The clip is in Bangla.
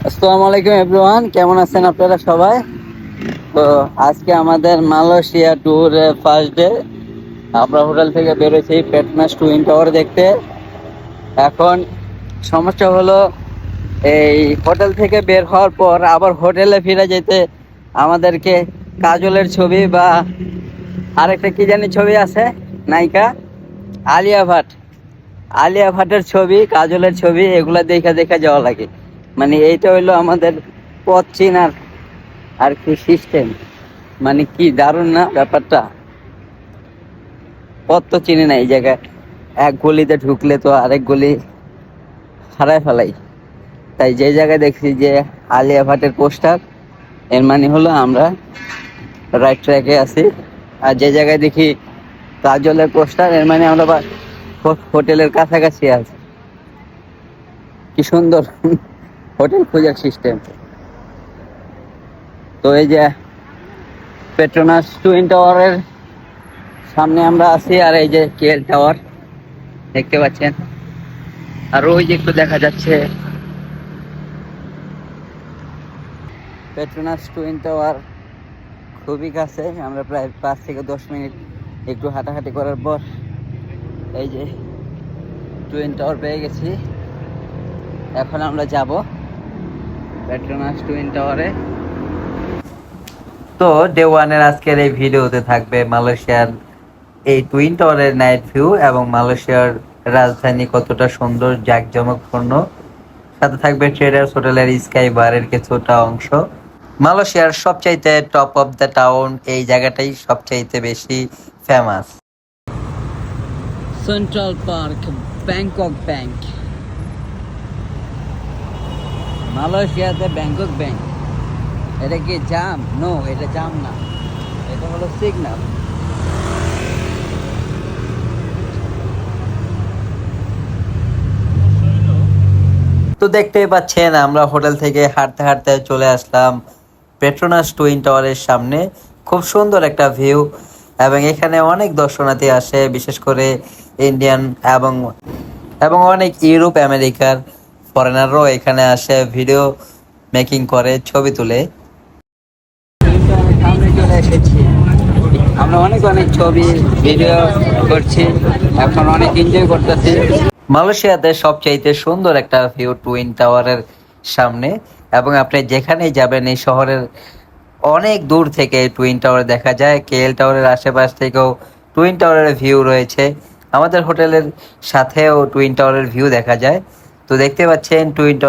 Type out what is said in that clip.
আসসালামু আলাইকুম এভরিওয়ান, কেমন আছেন আপনারা সবাই? তো আজকে আমাদের মালয়েশিয়া ট্যুর ফার্স্ট ডে। আমরা হোটেল থেকে বেরোছি পেট্রোনাস টুইন টাওয়ার দেখতে। এখন সমস্যা হলো, এই হোটেল থেকে বের হওয়ার পর আবার হোটেলে ফিরে যেতে আমাদেরকে কাজলের ছবি বা আরেকটা কি জানি ছবি আছে, নায়িকা আলিয়া ভাট, আলিয়া ভাটের ছবি, কাজলের ছবি, এগুলা দেখা দেখা যাওয়া লাগে। মানে এইটা হইলো আমাদের পথ চিনার আর কি সিস্টেম। মানে কি দারুণ না ব্যাপারটা! পথ তো চিনি না এই জায়গায়, এক গলিতে ঢুকলে তো আরেক গলি হারায় ফেলাই। তাই যে জায়গায় দেখছি যে আলিয়া ভাটের পোস্টার, এর মানে হলো আমরা রাইট ট্র্যাকে আছি। আর যে জায়গায় দেখি কাজলের পোস্টার, এর মানে আমরা হোটেলের কাছাকাছি আছি। কি সুন্দর হোটেল খোঁজার সিস্টেম! তো এই যে পেট্রোনাস টুইন টাওয়ারের সামনে আমরা আছি, আর এই যে কেএল টাওয়ার দেখতে পাচ্ছেন, আর ওই যে একটু দেখা যাচ্ছে পেট্রোনাস টুইন টাওয়ার খুবই কাছে। আমরা প্রায় 5 থেকে 10 মিনিট একটু হাঁটাহাঁটি করার পর এই যে টুইন টাওয়ার পেয়ে গেছি। এখন আমরা যাব পেট্রোনাস টুইন টাওয়ারে। তো ডে ওয়ানের আজকের এই ভিডিওতে থাকবে মালয়েশিয়ার এই টুইন টাওয়ারের নাইট ভিউ এবং মালয়েশিয়ার রাজধানী কতটা সুন্দর জাঁকজমকপূর্ণ। সাথে থাকবে ট্রেডার্স হোটেলের স্কাই বারের কিছুটা অংশ। মালয়েশিয়ার সবচাইতে টপ অফ দ্য টাউন, এই জায়গাটাই সবচাইতে বেশি famous. Central park, Bangkok bank. মালয়েশিয়াতে ব্যাংকক ব্যাংক। এটা কি জাম? নো, এটা জাম না, এটা হলো সিগন্যাল। তো দেখতেই পাচ্ছেন আমরা হোটেল থেকে হাঁটতে হাঁটতে চলে আসলাম পেট্রোনাস টুইন টাওয়ারের সামনে। খুব সুন্দর একটা ভিউ, এবং এখানে অনেক দর্শনার্থী আসে, বিশেষ করে ইন্ডিয়ান এবং এবং অনেক ইউরোপ আমেরিকার ফরেনাররাও এখানে আসে, ভিডিও মেকিং করে, ছবি তুলে। সামনে চলে এসেছি, আমরা অনেক অনেক ছবি ভিডিও করছি, এখন অনেক এনজয় করতেছি। মালয়েশিয়াতে সবচাইতে সুন্দর একটা ভিউ টুইন টাওয়ারের সামনে, এবং আপনি যেখানেই যাবেন এই শহরের অনেক দূর থেকে টুইন টাওয়ার দেখা যায়। কেএল টাওয়ারের আশেপাশ থেকেও টুইন টাওয়ারের ভিউ রয়েছে, আমাদের হোটেলের সাথেও টুইন টাওয়ারের ভিউ দেখা যায়। তো দেখতে পাচ্ছেন টুইন টাওয়ার